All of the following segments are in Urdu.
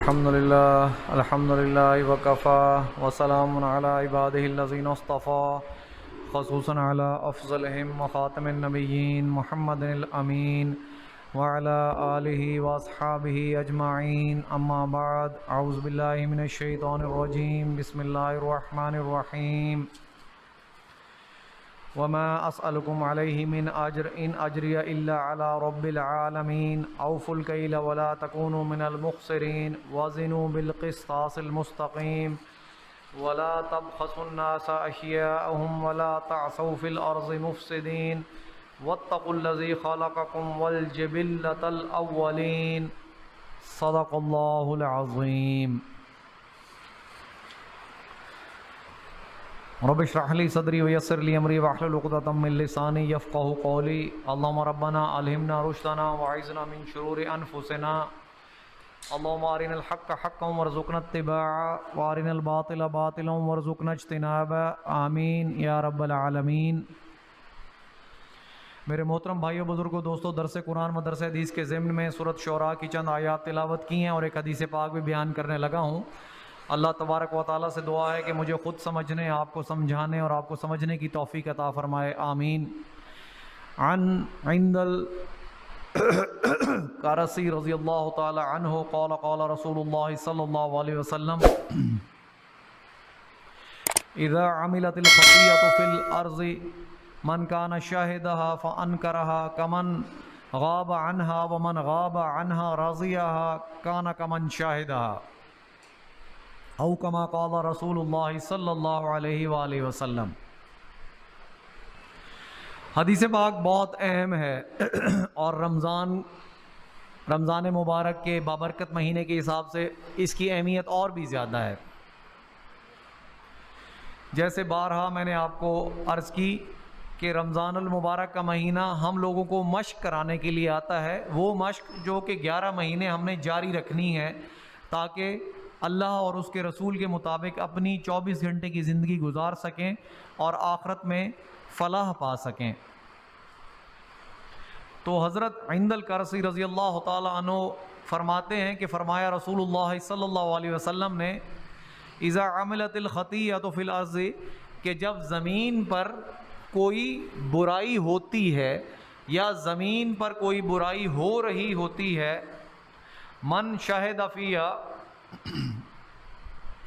الحمد لله وكفى وسلام على عباده الذين اصطفى خصوصا على أفضلهم وخاتم النبيين محمد الأمين وعلى آله وأصحابه أجمعين أما بعد أعوذ بالله من الشيطان الرجيم بسم الله الرحمن الرحيم وما أسألكم عليه من أجر إن أجري إلا على رب العالمين أوفوا الكيل ولا تكونوا من المخسرين وزنوا بالقسطاس المستقيم ولا تبخسوا الناس أشياءهم ولا تعثوا في الأرض مفسدين واتقوا الذي خلقكم والجبلة الأولين صدق الله العظيم رب اشرح لي صدري ويسر لي امري واحلل عقدة من لساني يفقهوا قولي اللهم ربنا الهمنا رشدنا واعذنا من شرور انفسنا اللهم ارنا الحق حقا وارزقنا اتباعه وارنا الباطل باطلا وارزقنا اجتنابه آمین یا رب العالمین۔ میرے محترم بھائیوں بزرگوں دوستوں، درس قرآن مدرسہ حدیث کے ضمن میں سورۃ شعراء کی چند آیات تلاوت کی ہیں اور ایک حدیث پاک بھی بیان کرنے لگا ہوں۔ اللہ تبارک و تعالیٰ سے دعا ہے کہ مجھے خود سمجھنے، آپ کو سمجھانے اور آپ کو سمجھنے کی توفیق عطا فرمائے، آمین۔ عن عند القرسی رضی اللہ تعالی عنہ قال قال رسول اللہ صلی اللہ علیہ وسلم اذا عملت الخطیئة فی الارض من کان شاہدها فانکرها کمن غاب عنها ومن غاب عنها رضیها کان کمن شاہدها او کما قال رسول اللہ صلی اللہ علیہ وآلہ وسلم۔ حدیث پاک بہت اہم ہے اور رمضان مبارک کے بابرکت مہینے کے حساب سے اس کی اہمیت اور بھی زیادہ ہے۔ جیسے بارہا میں نے آپ کو عرض کی کہ رمضان المبارک کا مہینہ ہم لوگوں کو مشق کرانے کے لیے آتا ہے، وہ مشق جو کہ 11 مہینے ہم نے جاری رکھنی ہے تاکہ اللہ اور اس کے رسول کے مطابق اپنی 24 گھنٹے کی زندگی گزار سکیں اور آخرت میں فلاح پا سکیں۔ تو حضرت عند القرسی رضی اللہ تعالی عنہ فرماتے ہیں کہ فرمایا رسول اللہ صلی اللہ علیہ وسلم نے اذا عملت الخطیئۃ فی الارض، کہ جب زمین پر کوئی برائی ہوتی ہے یا زمین پر کوئی برائی ہو رہی ہوتی ہے، من شہد فیہا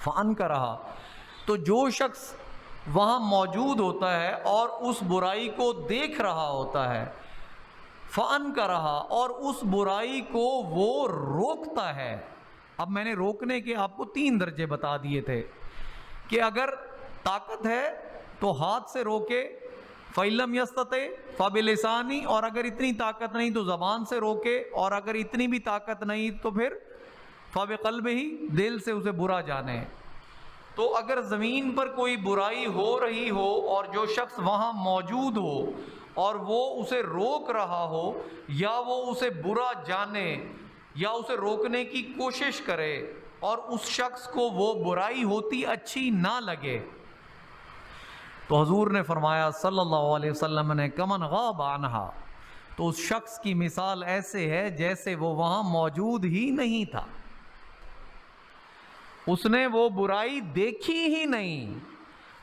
فانکرہا، تو جو شخص وہاں موجود ہوتا ہے اور اس برائی کو دیکھ رہا ہوتا ہے، فانکرہا، اور اس برائی کو وہ روکتا ہے۔ اب میں نے روکنے کے آپ کو 3 درجے بتا دیے تھے کہ اگر طاقت ہے تو ہاتھ سے روکے، فَإِلَّمْ يَسْتَطِعْ فَبِلِسَانِهِ، اور اگر اتنی طاقت نہیں تو زبان سے روکے، اور اگر اتنی بھی طاقت نہیں تو پھر فَبِقَلْبِهِ، دل سے اسے برا جانے۔ تو اگر زمین پر کوئی برائی ہو رہی ہو اور جو شخص وہاں موجود ہو اور وہ اسے روک رہا ہو یا وہ اسے برا جانے یا اسے روکنے کی کوشش کرے اور اس شخص کو وہ برائی ہوتی اچھی نہ لگے، تو حضور نے فرمایا صلی اللہ علیہ وسلم نے کمن غاب عنہا، تو اس شخص کی مثال ایسے ہے جیسے وہ وہاں موجود ہی نہیں تھا، اس نے وہ برائی دیکھی ہی نہیں،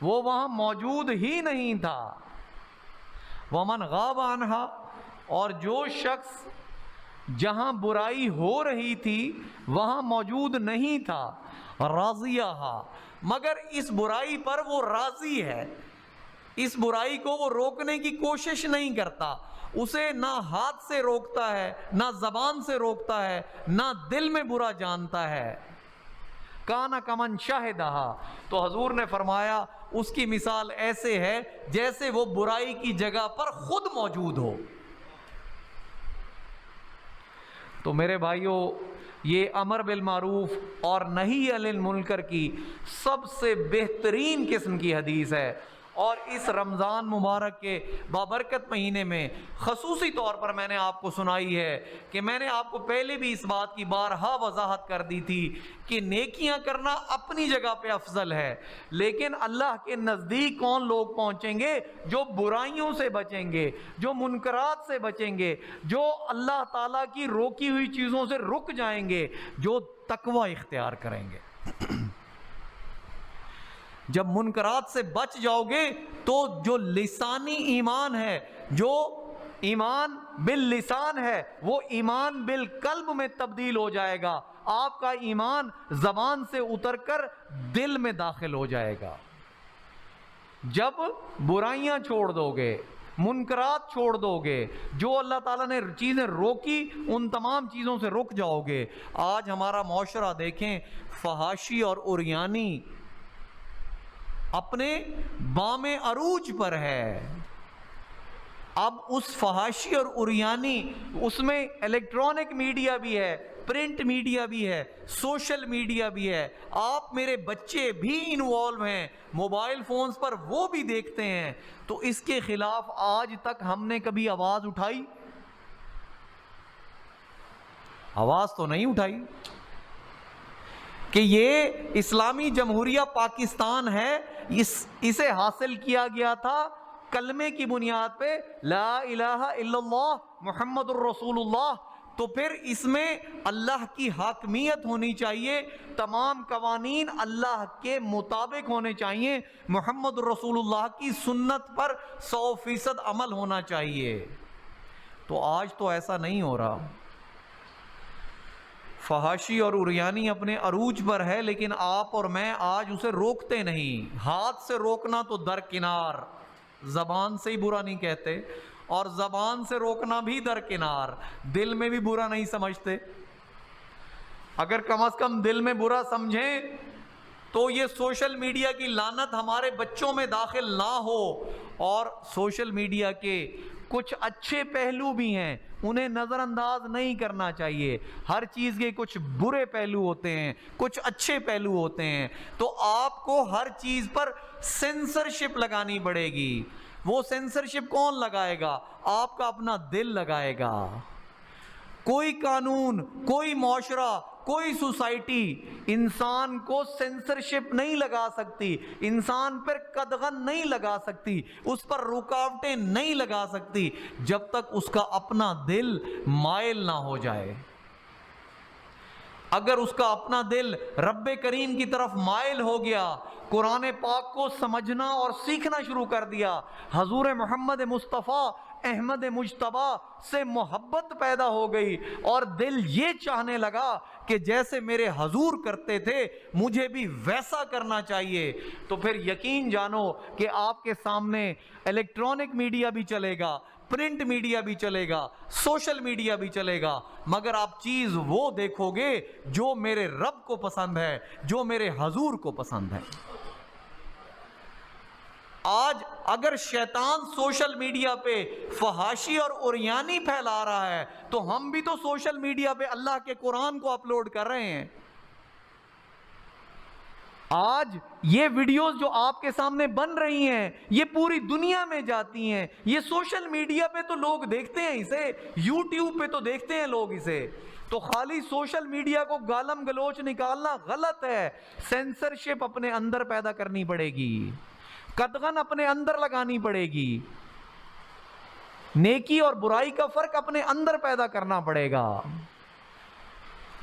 وہ وہاں موجود ہی نہیں تھا۔ ومن غاب عنہا، اور جو شخص جہاں برائی ہو رہی تھی وہاں موجود نہیں تھا، راضیہا، مگر اس برائی پر وہ راضی ہے، اس برائی کو وہ روکنے کی کوشش نہیں کرتا، اسے نہ ہاتھ سے روکتا ہے، نہ زبان سے روکتا ہے، نہ دل میں برا جانتا ہے۔ کانا کمن شاہدہا، تو حضور نے فرمایا اس کی مثال ایسے ہے جیسے وہ برائی کی جگہ پر خود موجود ہو۔ تو میرے بھائیوں، یہ امر بالمعروف اور نہی عن المنکر کی سب سے بہترین قسم کی حدیث ہے، اور اس رمضان مبارک کے بابرکت مہینے میں خصوصی طور پر میں نے آپ کو سنائی ہے کہ میں نے آپ کو پہلے بھی اس بات کی بارہا وضاحت کر دی تھی کہ نیکیاں کرنا اپنی جگہ پہ افضل ہے، لیکن اللہ کے نزدیک کون لوگ پہنچیں گے؟ جو برائیوں سے بچیں گے، جو منکرات سے بچیں گے، جو اللہ تعالیٰ کی روکی ہوئی چیزوں سے رک جائیں گے، جو تقوی اختیار کریں گے۔ جب منکرات سے بچ جاؤ گے تو جو لسانی ایمان ہے، جو ایمان باللسان ہے، وہ ایمان بالقلب میں تبدیل ہو جائے گا۔ آپ کا ایمان زبان سے اتر کر دل میں داخل ہو جائے گا۔ جب برائیاں چھوڑ دو گے، منکرات چھوڑ دو گے، جو اللہ تعالیٰ نے چیزیں روکی ان تمام چیزوں سے رک جاؤ گے۔ آج ہمارا معاشرہ دیکھیں، فحاشی اور عریانی اپنے بام عروج پر ہے۔ اب اس فحاشی اور عریانی، اس میں الیکٹرانک میڈیا بھی ہے، پرنٹ میڈیا بھی ہے، سوشل میڈیا بھی ہے، آپ میرے بچے بھی انوالو ہیں، موبائل فونز پر وہ بھی دیکھتے ہیں، تو اس کے خلاف آج تک ہم نے کبھی آواز اٹھائی؟ آواز تو نہیں اٹھائی کہ یہ اسلامی جمہوریہ پاکستان ہے، اسے حاصل کیا گیا تھا کلمے کی بنیاد پہ، لا الہ الا اللہ محمد الرسول اللہ، تو پھر اس میں اللہ کی حاکمیت ہونی چاہیے، تمام قوانین اللہ کے مطابق ہونے چاہیے، محمد الرسول اللہ کی سنت پر 100% عمل ہونا چاہیے۔ تو آج تو ایسا نہیں ہو رہا، فحاشی اور عریانی اپنے عروج پر ہے، لیکن آپ اور میں آج اسے روکتے نہیں۔ ہاتھ سے روکنا تو درکنار، زبان سے ہی برا نہیں کہتے، اور زبان سے روکنا بھی درکنار، دل میں بھی برا نہیں سمجھتے۔ اگر کم از کم دل میں برا سمجھیں تو یہ سوشل میڈیا کی لعنت ہمارے بچوں میں داخل نہ ہو۔ اور سوشل میڈیا کے کچھ اچھے پہلو بھی ہیں، انہیں نظر انداز نہیں کرنا چاہیے۔ ہر چیز کے کچھ برے پہلو ہوتے ہیں، کچھ اچھے پہلو ہوتے ہیں، تو آپ کو ہر چیز پر سینسرشپ لگانی پڑے گی۔ وہ سینسرشپ کون لگائے گا؟ آپ کا اپنا دل لگائے گا۔ کوئی قانون، کوئی معاشرہ، کوئی سوسائٹی انسان کو سینسرشپ نہیں لگا سکتی، انسان پر قدغن نہیں لگا سکتی، اس پر رکاوٹیں نہیں لگا سکتی جب تک اس کا اپنا دل مائل نہ ہو جائے۔ اگر اس کا اپنا دل رب کریم کی طرف مائل ہو گیا، قرآن پاک کو سمجھنا اور سیکھنا شروع کر دیا، حضور محمد مصطفیٰ احمد مجتبی سے محبت پیدا ہو گئی، اور دل یہ چاہنے لگا کہ جیسے میرے حضور کرتے تھے مجھے بھی ویسا کرنا چاہیے، تو پھر یقین جانو کہ آپ کے سامنے الیکٹرانک میڈیا بھی چلے گا، پرنٹ میڈیا بھی چلے گا، سوشل میڈیا بھی چلے گا، مگر آپ چیز وہ دیکھو گے جو میرے رب کو پسند ہے، جو میرے حضور کو پسند ہے۔ آج اگر شیطان سوشل میڈیا پہ فحاشی اور عریانی پھیلا رہا ہے تو ہم بھی تو سوشل میڈیا پہ اللہ کے قرآن کو اپلوڈ کر رہے ہیں۔ آج یہ ویڈیوز جو آپ کے سامنے بن رہی ہیں یہ پوری دنیا میں جاتی ہیں، یہ سوشل میڈیا پہ تو لوگ دیکھتے ہیں، اسے یوٹیوب پہ تو دیکھتے ہیں لوگ اسے، تو خالی سوشل میڈیا کو گالم گلوچ نکالنا غلط ہے۔ سینسرشپ اپنے اندر پیدا کرنی پڑے گی، قدغن اپنے اندر لگانی پڑے گی، نیکی اور برائی کا فرق اپنے اندر پیدا کرنا پڑے گا۔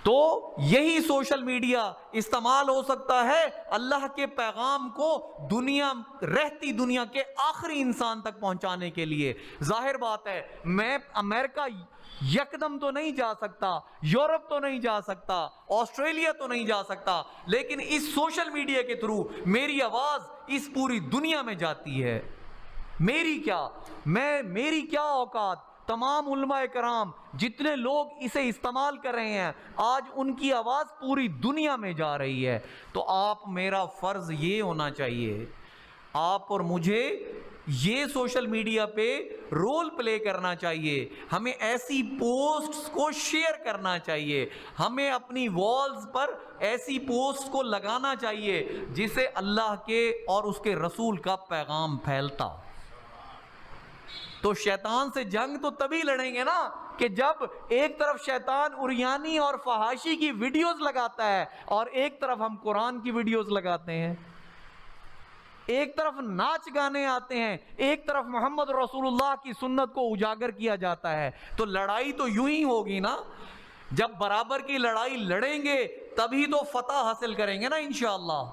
تو یہی سوشل میڈیا استعمال ہو سکتا ہے اللہ کے پیغام کو رہتی دنیا کے آخری انسان تک پہنچانے کے لیے۔ ظاہر بات ہے میں امریکہ یکدم تو نہیں جا سکتا، یورپ تو نہیں جا سکتا، آسٹریلیا تو نہیں جا سکتا، لیکن اس سوشل میڈیا کے تھرو میری آواز اس پوری دنیا میں جاتی ہے۔ میری کیا اوقات، تمام علماء کرام جتنے لوگ اسے استعمال کر رہے ہیں آج ان کی آواز پوری دنیا میں جا رہی ہے۔ تو میرا فرض یہ ہونا چاہیے، آپ اور مجھے یہ سوشل میڈیا پہ رول پلے کرنا چاہیے، ہمیں ایسی پوسٹس کو شیئر کرنا چاہیے، ہمیں اپنی والز پر ایسی پوسٹ کو لگانا چاہیے جس سے اللہ کے اور اس کے رسول کا پیغام پھیلتا۔ تو شیطان سے جنگ تو تبھی لڑیں گے نا کہ جب ایک طرف شیطان عریانی اور فحاشی کی ویڈیوز لگاتا ہے اور ایک طرف ہم قرآن کی ویڈیوز لگاتے ہیں، ایک طرف ناچ گانے آتے ہیں، ایک طرف محمد رسول اللہ کی سنت کو اجاگر کیا جاتا ہے، تو لڑائی تو یوں ہی ہوگی نا۔ جب برابر کی لڑائی لڑیں گے تبھی تو فتح حاصل کریں گے نا انشاءاللہ۔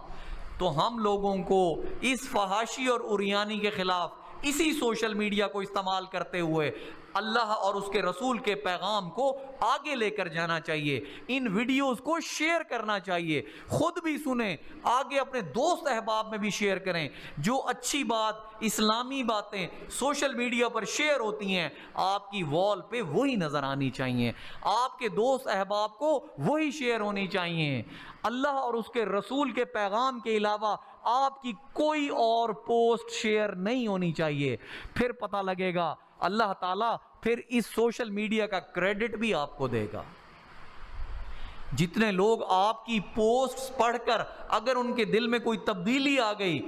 تو ہم لوگوں کو اس فحاشی اور عریانی کے خلاف اسی سوشل میڈیا کو استعمال کرتے ہوئے اللہ اور اس کے رسول کے پیغام کو آگے لے کر جانا چاہیے، ان ویڈیوز کو شیئر کرنا چاہیے، خود بھی سنیں، آگے اپنے دوست احباب میں بھی شیئر کریں۔ جو اچھی بات، اسلامی باتیں سوشل میڈیا پر شیئر ہوتی ہیں آپ کی وال پہ وہی نظر آنی چاہیے، آپ کے دوست احباب کو وہی شیئر ہونی چاہیے۔ اللہ اور اس کے رسول کے پیغام کے علاوہ آپ کی کوئی اور پوسٹ شیئر نہیں ہونی چاہیے، پھر پتہ لگے گا اللہ تعالیٰ پھر اس سوشل میڈیا کا کریڈٹ بھی آپ کو دے گا۔ جتنے لوگ آپ کی پوسٹس پڑھ کر اگر ان کے دل میں کوئی تبدیلی آ گئی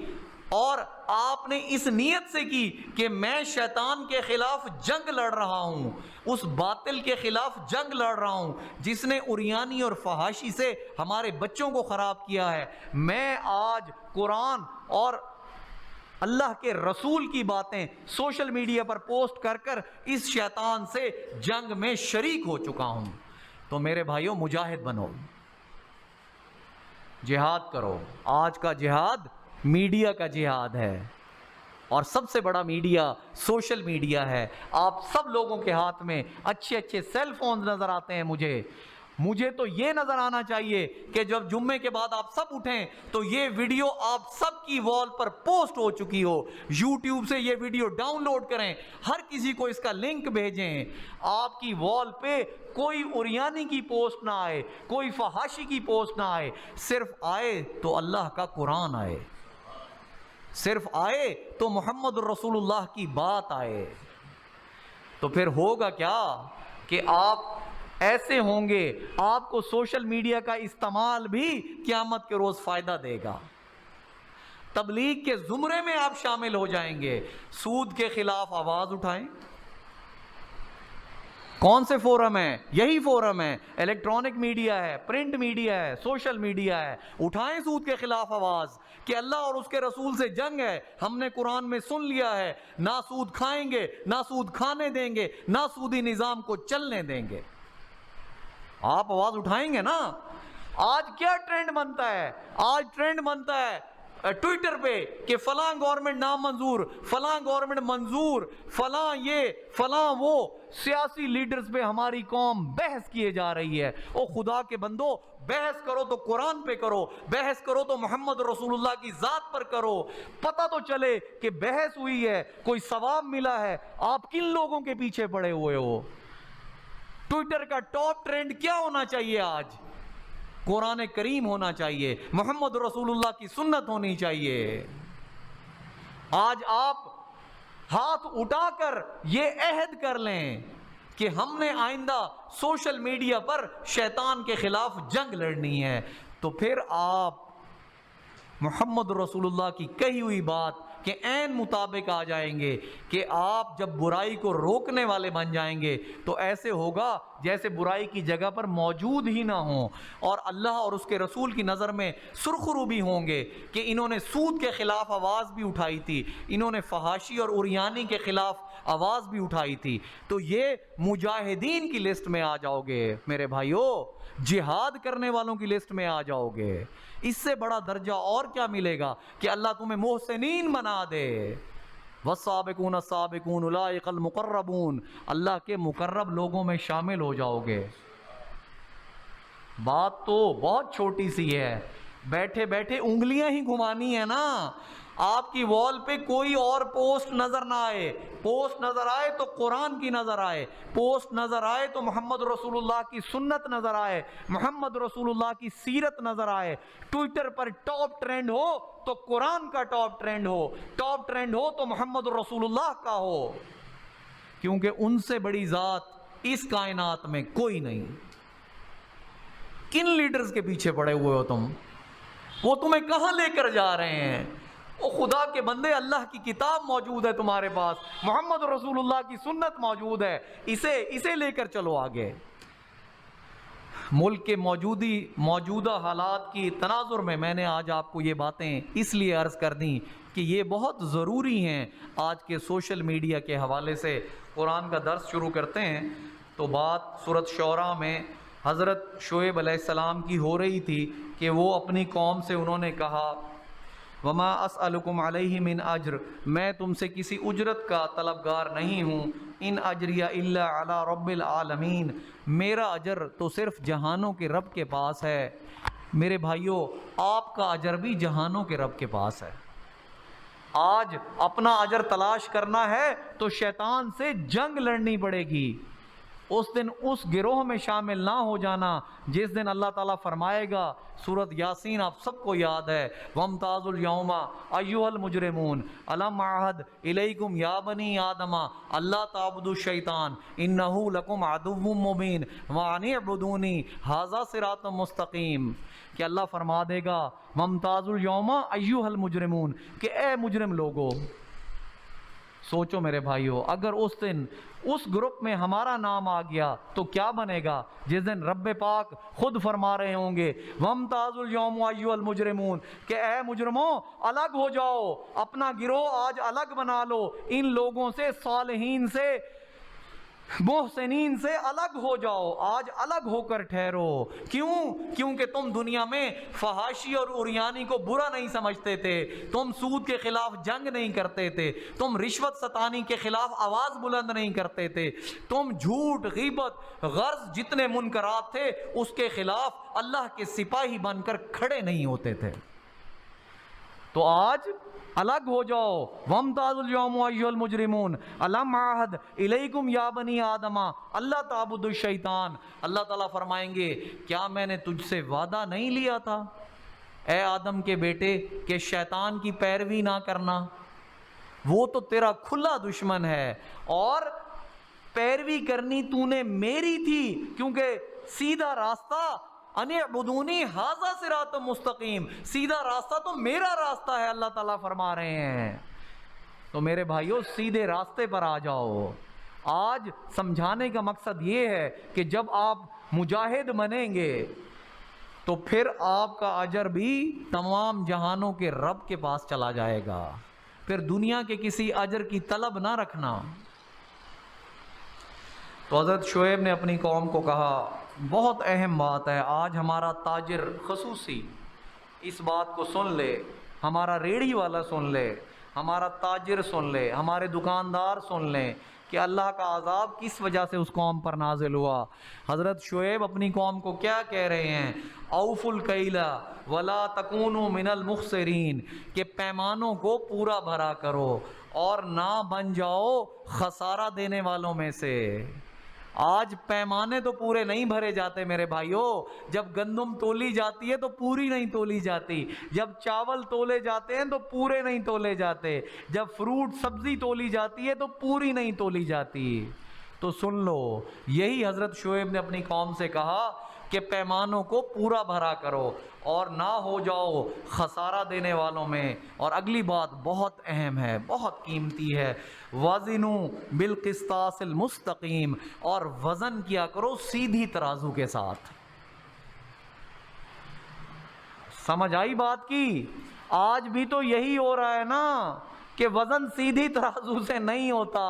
اور آپ نے اس نیت سے کی کہ میں شیطان کے خلاف جنگ لڑ رہا ہوں، اس باطل کے خلاف جنگ لڑ رہا ہوں جس نے عریانی اور فحاشی سے ہمارے بچوں کو خراب کیا ہے، میں آج قرآن اور اللہ کے رسول کی باتیں سوشل میڈیا پر پوسٹ کر کر اس شیطان سے جنگ میں شریک ہو چکا ہوں۔ تو میرے بھائیوں، مجاہد بنو، جہاد کرو۔ آج کا جہاد میڈیا کا جہاد ہے، اور سب سے بڑا میڈیا سوشل میڈیا ہے۔ آپ سب لوگوں کے ہاتھ میں اچھے اچھے سیل فونز نظر آتے ہیں، مجھے تو یہ نظر آنا چاہیے کہ جب جمعے کے بعد آپ سب اٹھیں تو یہ ویڈیو آپ سب کی وال پر پوسٹ ہو چکی ہو، یوٹیوب سے یہ ویڈیو ڈاؤن لوڈ کریں، ہر کسی کو اس کا لنک بھیجیں، آپ کی وال پہ کوئی عریانی کی پوسٹ نہ آئے، کوئی فحاشی کی پوسٹ نہ آئے، صرف آئے تو اللہ کا قرآن آئے، صرف آئے تو محمد رسول اللہ کی بات آئے۔ تو پھر ہوگا کیا کہ آپ ایسے ہوں گے، آپ کو سوشل میڈیا کا استعمال بھی قیامت کے روز فائدہ دے گا، تبلیغ کے زمرے میں آپ شامل ہو جائیں گے۔ سود کے خلاف آواز اٹھائیں۔ کون سے فورم ہیں؟ یہی فورم ہے، الیکٹرانک میڈیا ہے، پرنٹ میڈیا ہے، سوشل میڈیا ہے۔ اٹھائیں سود کے خلاف آواز کہ اللہ اور اس کے رسول سے جنگ ہے، ہم نے قرآن میں سن لیا ہے، نہ سود کھائیں گے، نہ سود کھانے دیں گے، نہ سودی نظام کو چلنے دیں گے۔ آپ آواز اٹھائیں گے نا؟ آج کیا ٹرینڈ بنتا ہے؟ آج ٹرینڈ بنتا ہے ٹویٹر پہ کہ فلاں گورنمنٹ نامنظور، فلاں گورنمنٹ منظور، فلاں یہ فلاں وہ، سیاسی لیڈرز پہ ہماری قوم بحث کیے جا رہی ہے۔ او خدا کے بندو، بحث کرو تو قرآن پہ کرو، بحث کرو تو محمد رسول اللہ کی ذات پر کرو، پتہ تو چلے کہ بحث ہوئی ہے، کوئی ثواب ملا ہے۔ آپ کن لوگوں کے پیچھے پڑے ہوئے ہو؟ ٹویٹر کا ٹاپ ٹرینڈ کیا ہونا چاہیے آج؟ قرآن کریم ہونا چاہیے، محمد رسول اللہ کی سنت ہونی چاہیے۔ آج آپ ہاتھ اٹھا کر یہ عہد کر لیں کہ ہم نے آئندہ سوشل میڈیا پر شیطان کے خلاف جنگ لڑنی ہے، تو پھر آپ محمد رسول اللہ کی کہی ہوئی بات کے عین مطابق آ جائیں گے کہ آپ جب برائی کو روکنے والے بن جائیں گے تو ایسے ہوگا جیسے برائی کی جگہ پر موجود ہی نہ ہوں، اور اللہ اور اس کے رسول کی نظر میں سرخرو بھی ہوں گے کہ انہوں نے سود کے خلاف آواز بھی اٹھائی تھی، انہوں نے فحاشی اور عریانی کے خلاف آواز بھی اٹھائی تھی۔ تو یہ مجاہدین کی لسٹ میں آ جاؤ گے میرے بھائیو، جہاد کرنے والوں کی لسٹ میں آ جاؤ گے۔ اس سے بڑا درجہ اور کیا ملے گا کہ اللہ تمہیں محسنین بنا دے۔ والسابقون السابقون اولئک المقربون، اللہ کے مقرب لوگوں میں شامل ہو جاؤ گے۔ بات تو بہت چھوٹی سی ہے، بیٹھے بیٹھے انگلیاں ہی گھمانی ہے نا۔ آپ کی وال پہ کوئی اور پوسٹ نظر نہ آئے، پوسٹ نظر آئے تو قرآن کی نظر آئے، پوسٹ نظر آئے تو محمد رسول اللہ کی سنت نظر آئے، محمد رسول اللہ کی سیرت نظر آئے۔ ٹویٹر پر ٹاپ ٹرینڈ ہو تو قرآن کا ٹاپ ٹرینڈ ہو، ٹاپ ٹرینڈ ہو تو محمد رسول اللہ کا ہو، کیونکہ ان سے بڑی ذات اس کائنات میں کوئی نہیں۔ کن لیڈرز کے پیچھے پڑے ہوئے ہو تم؟ وہ تمہیں کہاں لے کر جا رہے ہیں؟ او خدا کے بندے، اللہ کی کتاب موجود ہے تمہارے پاس، محمد رسول اللہ کی سنت موجود ہے، اسے لے کر چلو آگے۔ ملک کے موجودہ حالات کی تناظر میں نے آج آپ کو یہ باتیں اس لیے عرض کر دیں کہ یہ بہت ضروری ہیں۔ آج کے سوشل میڈیا کے حوالے سے قرآن کا درس شروع کرتے ہیں تو بات سورۃ شعراء میں حضرت شعیب علیہ السلام کی ہو رہی تھی کہ وہ اپنی قوم سے انہوں نے کہا وما اسألکم علیہ من اجر، میں تم سے کسی اجرت کا طلبگار نہیں ہوں، ان اجریہ الا علی رب العالمین، میرا اجر تو صرف جہانوں کے رب کے پاس ہے۔ میرے بھائیوں، آپ کا اجر بھی جہانوں کے رب کے پاس ہے۔ آج اپنا اجر تلاش کرنا ہے تو شیطان سے جنگ لڑنی پڑے گی۔ اس دن اس گروہ میں شامل نہ ہو جانا جس دن اللہ تعالیٰ فرمائے گا، سورۃ یاسین آپ سب کو یاد ہے، وَامْتَازُوا الْيَوْمَ أَيُّهَا الْمُجْرِمُونَ أَلَمْ أَعْهَدْ إِلَيْكُمْ يَا بَنِي آدَمَ أَلَّا تَعْبُدُوا الشَّيْطَانَ إِنَّهُ لَكُمْ عَدُوٌّ مُّبِينٌ وَأَنِ اعْبُدُونِي هَٰذَا صِرَاطٌ مُّسْتَقِيمٌ۔ کہ اللہ فرما دے گا وَامْتَازُوا الْيَوْمَ أَيُّهَا الْمُجْرِمُونَ کہ اے مجرم لوگو۔ سوچو میرے بھائیو، اگر اس دن اس گروپ میں ہمارا نام آ گیا تو کیا بنے گا؟ جس دن رب پاک خود فرما رہے ہوں گے وَامْتَازُوا الْيَوْمَ أَيُّهَا الْمُجْرِمُونَ کہ اے مجرموں الگ ہو جاؤ، اپنا گروہ آج الگ بنا لو، ان لوگوں سے، صالحین سے، محسنین سے الگ ہو جاؤ، آج الگ ہو کر ٹھہرو۔ کیوں؟ کیونکہ تم دنیا میں فحاشی اور عریانی کو برا نہیں سمجھتے تھے، تم سود کے خلاف جنگ نہیں کرتے تھے، تم رشوت ستانی کے خلاف آواز بلند نہیں کرتے تھے، تم جھوٹ، غیبت، غرض جتنے منکرات تھے اس کے خلاف اللہ کے سپاہی بن کر کھڑے نہیں ہوتے تھے۔ تو آج الگ ہو جاؤ، وَامْتَازُوا الْيَوْمَ أَيُّهَا الْمُجْرِمُونَ أَلَمْ أَعْهَدْ إِلَيْكُمْ يَا بَنِي آدَمَ أَلَّا تَعْبُدُوا الشَّيْطَانَ، اللہ تعالیٰ فرمائیں گے کیا میں نے تجھ سے وعدہ نہیں لیا تھا اے آدم کے بیٹے کہ شیطان کی پیروی نہ کرنا؟ وہ تو تیرا کھلا دشمن ہے، اور پیروی کرنی تو نے میری تھی، کیونکہ سیدھا راستہ ان اعبدونی ھذا صراط مستقیم، سیدھا راستہ تو میرا راستہ ہے، اللہ تعالیٰ فرما رہے ہیں۔ تو میرے بھائیوں سیدھے راستے پر آ جاؤ۔ آج سمجھانے کا مقصد یہ ہے کہ جب آپ مجاہد بنیں گے تو پھر آپ کا اجر بھی تمام جہانوں کے رب کے پاس چلا جائے گا، پھر دنیا کے کسی اجر کی طلب نہ رکھنا۔ تو حضرت شعیب نے اپنی قوم کو کہا، بہت اہم بات ہے، آج ہمارا تاجر خصوصی اس بات کو سن لے، ہمارا ریڑھی والا سن لے، ہمارا تاجر سن لے، ہمارے دکاندار سن لیں کہ اللہ کا عذاب کس وجہ سے اس قوم پر نازل ہوا۔ حضرت شعیب اپنی قوم کو کیا کہہ رہے ہیں؟ اوفوا الکیل ولا تکونوا من المخسرین کہ پیمانوں کو پورا بھرا کرو اور نہ بن جاؤ خسارہ دینے والوں میں سے۔ آج پیمانے تو پورے نہیں بھرے جاتے میرے بھائیوں، جب گندم تولی جاتی ہے تو پوری نہیں تولی جاتی، جب چاول تولے جاتے ہیں تو پورے نہیں تولے جاتے، جب فروٹ سبزی تولی جاتی ہے تو پوری نہیں تولی جاتی۔ تو سن لو، یہی حضرت شعیب نے اپنی قوم سے کہا کہ پیمانوں کو پورا بھرا کرو اور نہ ہو جاؤ خسارہ دینے والوں میں۔ اور اگلی بات بہت اہم ہے، بہت قیمتی ہے، وزنوا بالقسطاس المستقیم، اور وزن کیا کرو سیدھی ترازو کے ساتھ۔ سمجھ آئی بات کی؟ آج بھی تو یہی ہو رہا ہے نا کہ وزن سیدھی ترازو سے نہیں ہوتا،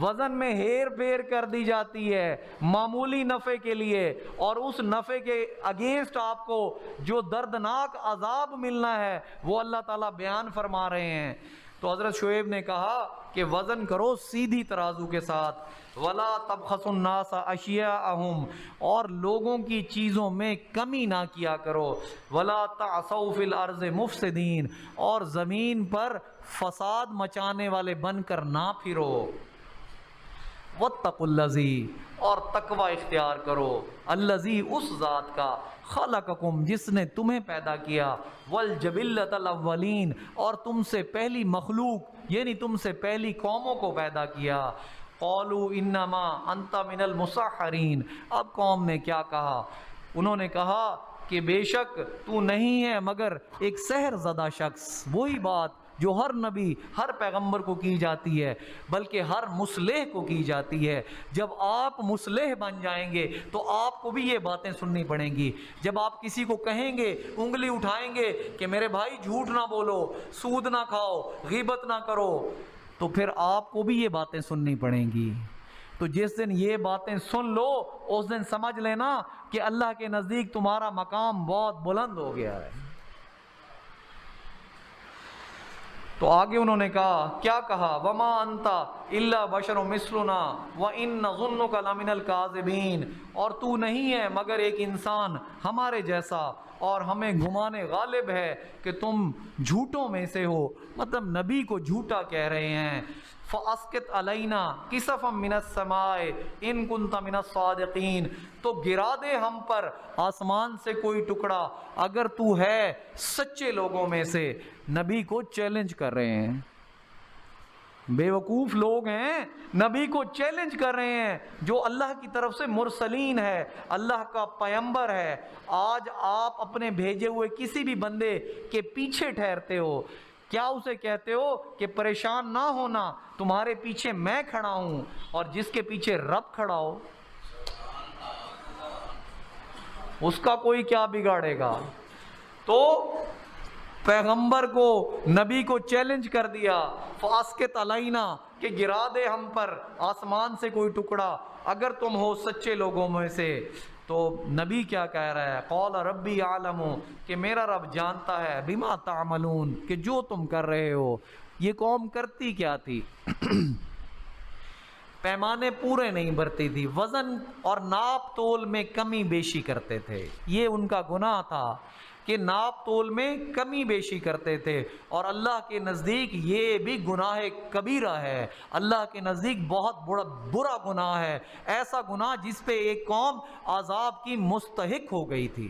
وزن میں ہیر پھیر کر دی جاتی ہے معمولی نفع کے لیے، اور اس نفع کے اگینسٹ آپ کو جو دردناک عذاب ملنا ہے وہ اللہ تعالیٰ بیان فرما رہے ہیں۔ تو تو حضرت شعیب نے کہا کہ وزن کرو سیدھی ترازو کے ساتھ، ولا تبخسوا الناس اشیاءہم، اور لوگوں کی چیزوں میں کمی نہ کیا کرو، ولا تعثوا فی الارض مفسدین، اور زمین پر فساد مچانے والے بن کر نہ پھرو، واتقوا الذی، اور تقوی اختیار کرو، الذی، اس ذات کا، خلقکم، جس نے تمہیں پیدا کیا، والجبلۃ الاولین، اور تم سے پہلی مخلوق یعنی تم سے پہلی قوموں کو پیدا کیا، قالوا انما انت من المسحرین، اب قوم نے کیا کہا؟ انہوں نے کہا کہ بے شک تو نہیں ہے مگر ایک سحر زدہ شخص، وہی بات جو ہر نبی ہر پیغمبر کو کی جاتی ہے، بلکہ ہر مصلح کو کی جاتی ہے۔ جب آپ مصلح بن جائیں گے تو آپ کو بھی یہ باتیں سننی پڑیں گی۔ جب آپ کسی کو کہیں گے، انگلی اٹھائیں گے کہ میرے بھائی جھوٹ نہ بولو، سود نہ کھاؤ، غیبت نہ کرو، تو پھر آپ کو بھی یہ باتیں سننی پڑیں گی۔ تو جس دن یہ باتیں سن لو اس دن سمجھ لینا کہ اللہ کے نزدیک تمہارا مقام بہت بلند ہو گیا ہے۔ تو آگے انہوں نے کہا، کیا کہا؟ وما انت الا بشر مثلنا وان نظنک لمن الکاذبین، اور تو نہیں ہے مگر ایک انسان ہمارے جیسا، اور ہمیں گمان غالب ہے کہ تم جھوٹوں میں سے ہو، مطلب نبی کو جھوٹا کہہ رہے ہیں۔ فاسقط علینا کسفا من السماء ان کنت من الصادقین، تو گرا دے ہم پر آسمان سے کوئی ٹکڑا اگر تو ہے سچے لوگوں میں سے۔ نبی کو چیلنج کر رہے ہیں، بیوقوف لوگ ہیں، نبی کو چیلنج کر رہے ہیں جو اللہ کی طرف سے مرسلین ہے، اللہ کا پیغمبر ہے۔ آج آپ اپنے بھیجے ہوئے کسی بھی بندے کے پیچھے ٹھہرتے ہو، کیا اسے کہتے ہو کہ پریشان نہ ہونا، تمہارے پیچھے میں کھڑا ہوں، اور جس کے پیچھے رب کھڑا ہو اس کا کوئی کیا بگاڑے گا؟ تو پیغمبر کو، نبی کو چیلنج کر دیا، فاسقط علینا، کہ گرا دے ہم پر آسمان سے کوئی ٹکڑا اگر تم ہو سچے لوگوں میں سے۔ تو نبی کیا کہہ رہا ہے؟ قال ربی عالم، کہ میرا رب جانتا ہے، بما تعملون، کہ جو تم کر رہے ہو۔ یہ قوم کرتی کیا تھی؟ پیمانے پورے نہیں بھرتی تھی، وزن اور ناپ تول میں کمی بیشی کرتے تھے، یہ ان کا گناہ تھا کہ ناپ تول میں کمی بیشی کرتے تھے، اور اللہ کے نزدیک یہ بھی گناہ کبیرہ ہے، اللہ کے نزدیک بہت برا گناہ ہے، ایسا گناہ جس پہ ایک قوم عذاب کی مستحق ہو گئی تھی۔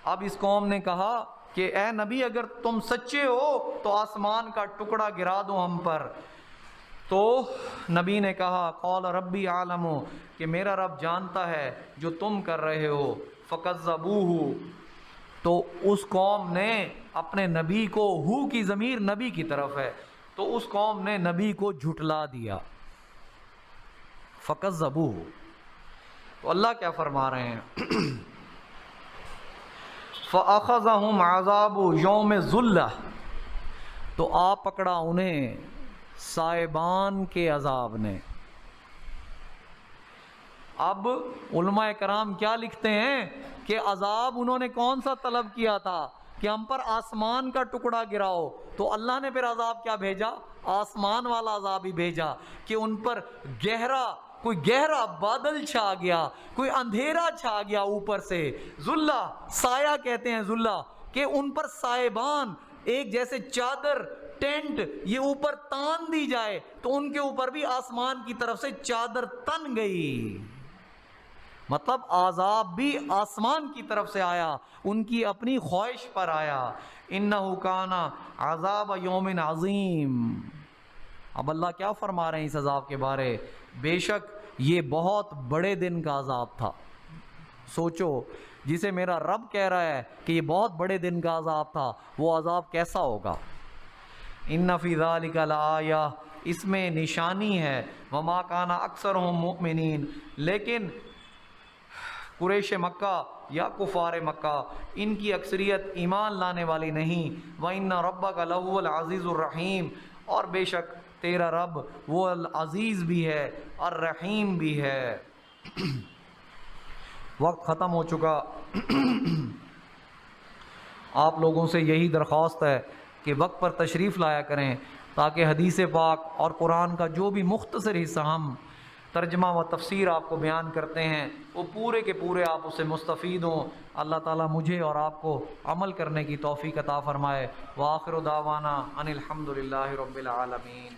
اب اس قوم نے کہا کہ اے نبی اگر تم سچے ہو تو آسمان کا ٹکڑا گرا دو ہم پر۔ تو نبی نے کہا، قال ربی عالم، کہ میرا رب جانتا ہے جو تم کر رہے ہو۔ فکذبوہ، تو اس قوم نے اپنے نبی کو، ہو کی ضمیر نبی کی طرف ہے، تو اس قوم نے نبی کو جھٹلا دیا۔ فکذبوہ، تو اللہ کیا فرما رہے ہیں؟ فَأَخَذَهُمْ عَذَابُ يَوْمِ الظُّلَّةِ، تو آ پکڑا انہیں سائبان کے عذاب نے۔ اب علماء کرام کیا لکھتے ہیں کہ عذاب انہوں نے کون سا طلب کیا تھا کہ ہم پر آسمان کا ٹکڑا گراؤ، تو اللہ نے پھر عذاب کیا بھیجا؟ آسمان والا عذاب ہی بھیجا کہ ان پر کوئی گہرا بادل چھا گیا، کوئی اندھیرا چھا گیا اوپر سے۔ ذلہ، سایہ کہتے ہیں ذلہ، کہ ان پر سائبان، ایک جیسے چادر، ٹینٹ، یہ اوپر تان دی جائے تو ان کے اوپر بھی آسمان کی طرف سے چادر تن گئی، مطلب عذاب بھی آسمان کی طرف سے آیا، ان کی اپنی خواہش پر آیا۔ انہ کان عذاب یوم عظیم، اب اللہ کیا فرما رہے ہیں اس عذاب کے بارے؟ بے شک یہ بہت بڑے دن کا عذاب تھا۔ سوچو، جسے میرا رب کہہ رہا ہے کہ یہ بہت بڑے دن کا عذاب تھا، وہ عذاب کیسا ہوگا؟ ان فی ذلک لآیہ، اس میں نشانی ہے۔ وما کان اکثرہم مؤمنین، لیکن قریش مکہ یا کفار مکہ ان کی اکثریت ایمان لانے والی نہیں۔ وَإِنَّ رَبَّكَ لَهُوَ الْعَزِيزُ الرَّحِيمُ، اور بے شک تیرا رب وہ العزیز بھی ہے الرحیم بھی ہے۔ وقت ختم ہو چکا، آپ لوگوں سے یہی درخواست ہے کہ وقت پر تشریف لایا کریں تاکہ حدیث پاک اور قرآن کا جو بھی مختصر حصہ ہم ترجمہ و تفسیر آپ کو بیان کرتے ہیں وہ پورے کے پورے آپ اسے مستفید ہوں۔ اللہ تعالیٰ مجھے اور آپ کو عمل کرنے کی توفیق عطا فرمائے۔ وآخر دعوانا ان الحمد للہ رب العالمین۔